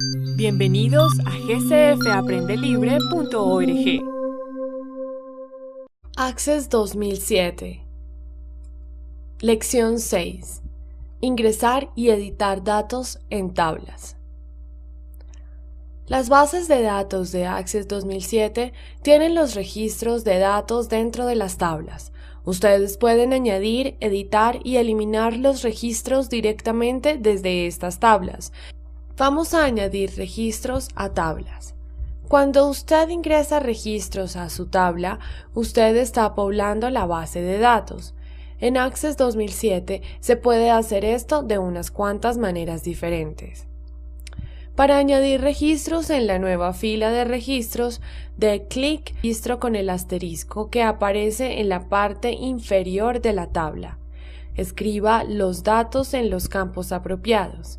Bienvenidos a gcfaprendelibre.org. Access 2007. Lección 6. Ingresar y editar datos en tablas. Las bases de datos de Access 2007 tienen los registros de datos dentro de las tablas. Ustedes pueden añadir, editar y eliminar los registros directamente desde estas tablas. Vamos a añadir registros a tablas. Cuando usted ingresa registros a su tabla, usted está poblando la base de datos. En Access 2007 se puede hacer esto de unas cuantas maneras diferentes. Para añadir registros en la nueva fila de registros, dé clic registro con el asterisco que aparece en la parte inferior de la tabla. Escriba los datos en los campos apropiados.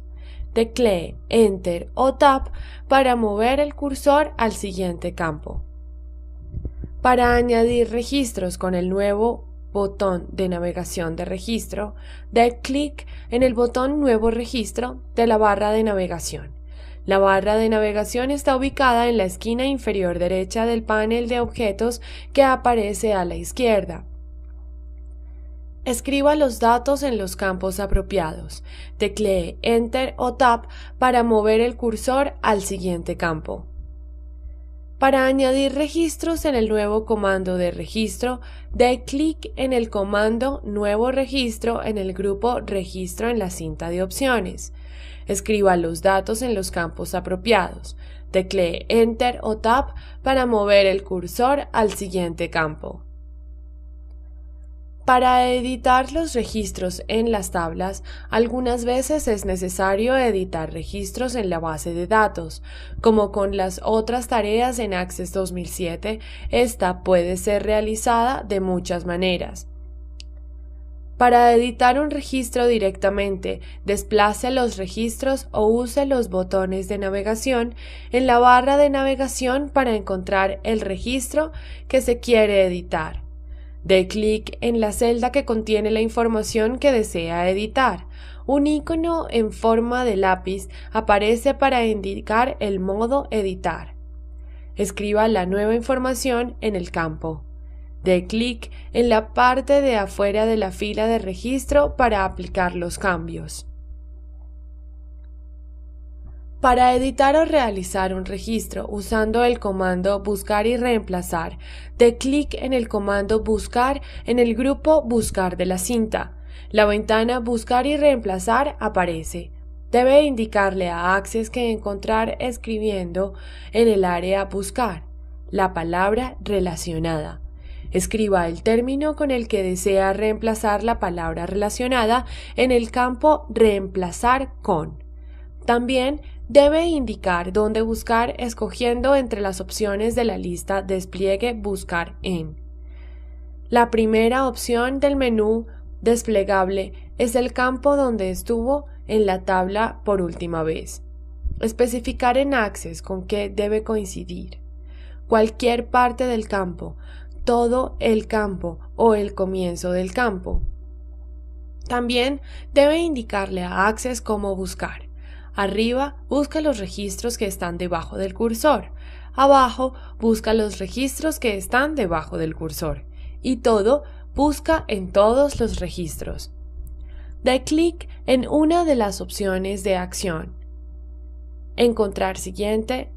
Teclee Enter o Tab para mover el cursor al siguiente campo. Para añadir registros con el nuevo botón de navegación de registro, dé clic en el botón Nuevo registro de la barra de navegación. La barra de navegación está ubicada en la esquina inferior derecha del panel de objetos que aparece a la izquierda. Escriba los datos en los campos apropiados. Teclee Enter o Tab para mover el cursor al siguiente campo. Para añadir registros en el nuevo comando de registro, dé clic en el comando Nuevo registro en el grupo Registro en la cinta de opciones. Escriba los datos en los campos apropiados. Teclee Enter o Tab para mover el cursor al siguiente campo. Para editar los registros en las tablas, algunas veces es necesario editar registros en la base de datos. Como con las otras tareas en Access 2007, esta puede ser realizada de muchas maneras. Para editar un registro directamente, desplace los registros o use los botones de navegación en la barra de navegación para encontrar el registro que se quiere editar. Dé clic en la celda que contiene la información que desea editar. Un icono en forma de lápiz aparece para indicar el modo editar. Escriba la nueva información en el campo. Dé clic en la parte de afuera de la fila de registro para aplicar los cambios. Para editar o realizar un registro usando el comando Buscar y Reemplazar, dé clic en el comando Buscar en el grupo Buscar de la cinta. La ventana Buscar y Reemplazar aparece. Debe indicarle a Access que encontrar escribiendo en el área Buscar la palabra relacionada. Escriba el término con el que desea reemplazar la palabra relacionada en el campo Reemplazar con. También debe indicar dónde buscar escogiendo entre las opciones de la lista Despliegue Buscar en. La primera opción del menú desplegable es el campo donde estuvo en la tabla por última vez. Especificar en Access con qué debe coincidir. Cualquier parte del campo, todo el campo o el comienzo del campo. También debe indicarle a Access cómo buscar. Arriba, busca los registros que están debajo del cursor. Abajo, busca los registros que están debajo del cursor. Y todo, busca en todos los registros. Dé clic en una de las opciones de acción. Encontrar siguiente.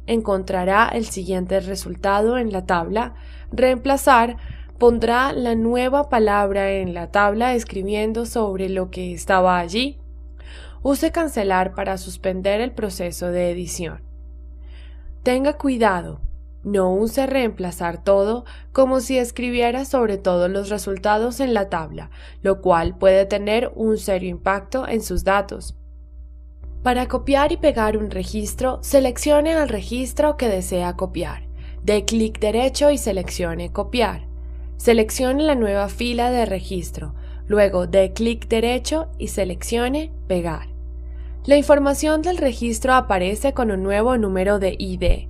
Encontrará el siguiente resultado en la tabla. Reemplazar. Pondrá la nueva palabra en la tabla escribiendo sobre lo que estaba allí. Use Cancelar para suspender el proceso de edición. Tenga cuidado, no use Reemplazar todo como si escribiera sobre todos los resultados en la tabla, lo cual puede tener un serio impacto en sus datos. Para copiar y pegar un registro, seleccione el registro que desea copiar. Dé clic derecho y seleccione Copiar. Seleccione la nueva fila de registro. Luego dé clic derecho y seleccione Pegar. La información del registro aparece con un nuevo número de ID.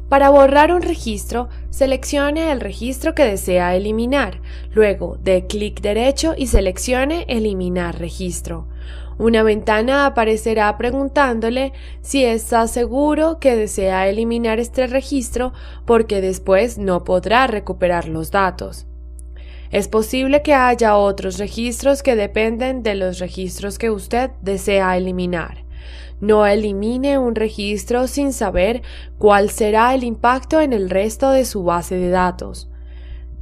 Para borrar un registro, seleccione el registro que desea eliminar, luego dé clic derecho y seleccione Eliminar registro. Una ventana aparecerá preguntándole si está seguro que desea eliminar este registro porque después no podrá recuperar los datos. Es posible que haya otros registros que dependen de los registros que usted desea eliminar. No elimine un registro sin saber cuál será el impacto en el resto de su base de datos.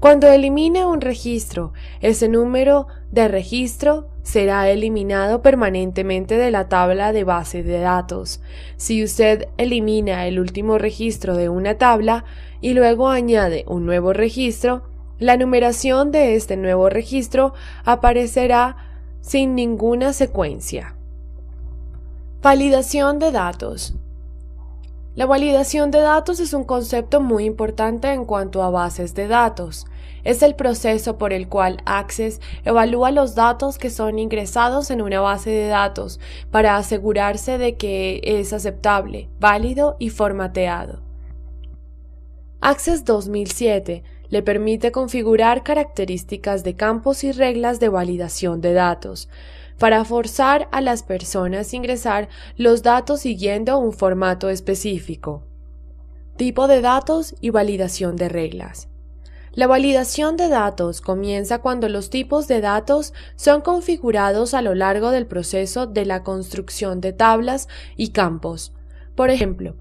Cuando elimine un registro, ese número de registro será eliminado permanentemente de la tabla de base de datos. Si usted elimina el último registro de una tabla y luego añade un nuevo registro, la numeración de este nuevo registro aparecerá sin ninguna secuencia. Validación de datos. La validación de datos es un concepto muy importante en cuanto a bases de datos. Es el proceso por el cual Access evalúa los datos que son ingresados en una base de datos para asegurarse de que es aceptable, válido y formateado. Access 2007 le permite configurar características de campos y reglas de validación de datos para forzar a las personas a ingresar los datos siguiendo un formato específico. Tipo de datos y validación de reglas. La validación de datos comienza cuando los tipos de datos son configurados a lo largo del proceso de la construcción de tablas y campos. Por ejemplo,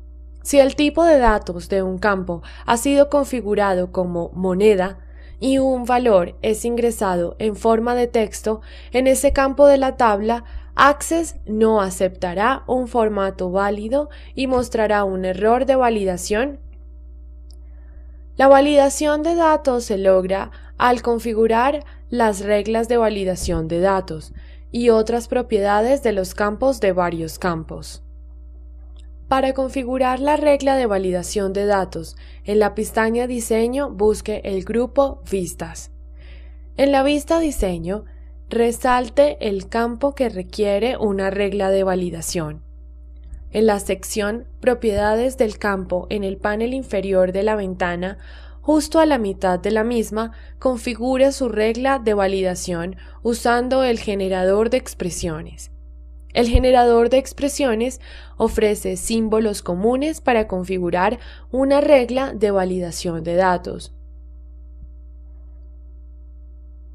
si el tipo de datos de un campo ha sido configurado como moneda y un valor es ingresado en forma de texto, en ese campo de la tabla, Access no aceptará un formato válido y mostrará un error de validación. La validación de datos se logra al configurar las reglas de validación de datos y otras propiedades de los campos de varios campos. Para configurar la regla de validación de datos, en la pestaña Diseño busque el grupo Vistas. En la vista Diseño, resalte el campo que requiere una regla de validación. En la sección Propiedades del campo en el panel inferior de la ventana, justo a la mitad de la misma, configure su regla de validación usando el generador de expresiones. El generador de expresiones ofrece símbolos comunes para configurar una regla de validación de datos.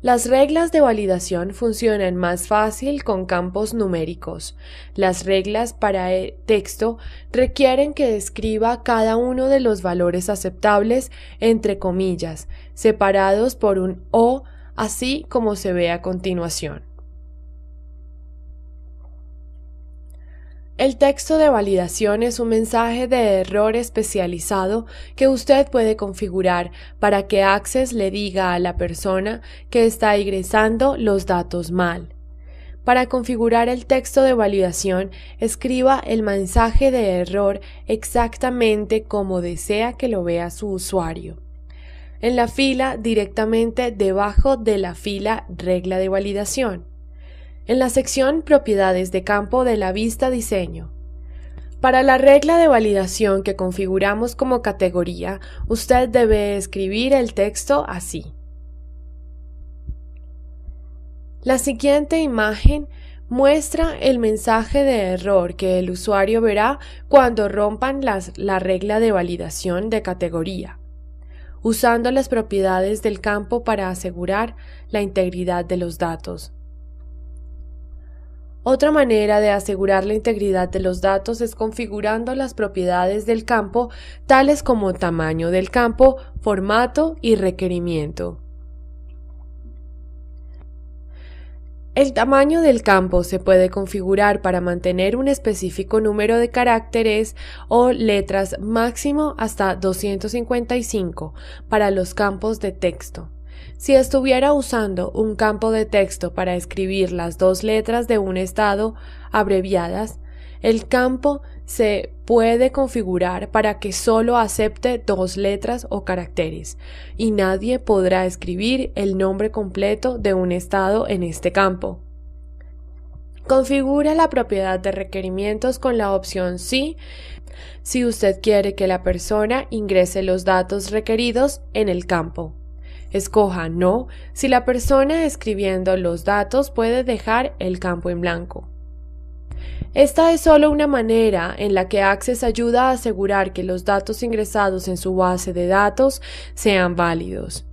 Las reglas de validación funcionan más fácil con campos numéricos. Las reglas para texto requieren que escriba cada uno de los valores aceptables entre comillas, separados por un O, así como se ve a continuación. El texto de validación es un mensaje de error especializado que usted puede configurar para que Access le diga a la persona que está ingresando los datos mal. Para configurar el texto de validación, escriba el mensaje de error exactamente como desea que lo vea su usuario. En la fila directamente debajo de la fila Regla de validación. En la sección Propiedades de campo de la vista Diseño. Para la regla de validación que configuramos como categoría, usted debe escribir el texto así. La siguiente imagen muestra el mensaje de error que el usuario verá cuando rompan la regla de validación de categoría, usando las propiedades del campo para asegurar la integridad de los datos. Otra manera de asegurar la integridad de los datos es configurando las propiedades del campo, tales como tamaño del campo, formato y requerimiento. El tamaño del campo se puede configurar para mantener un específico número de caracteres o letras máximo hasta 255 para los campos de texto. Si estuviera usando un campo de texto para escribir las dos letras de un estado abreviadas, el campo se puede configurar para que solo acepte dos letras o caracteres, y nadie podrá escribir el nombre completo de un estado en este campo. Configura la propiedad de requerimientos con la opción Sí si usted quiere que la persona ingrese los datos requeridos en el campo. Escoja No si la persona escribiendo los datos puede dejar el campo en blanco. Esta es solo una manera en la que Access ayuda a asegurar que los datos ingresados en su base de datos sean válidos.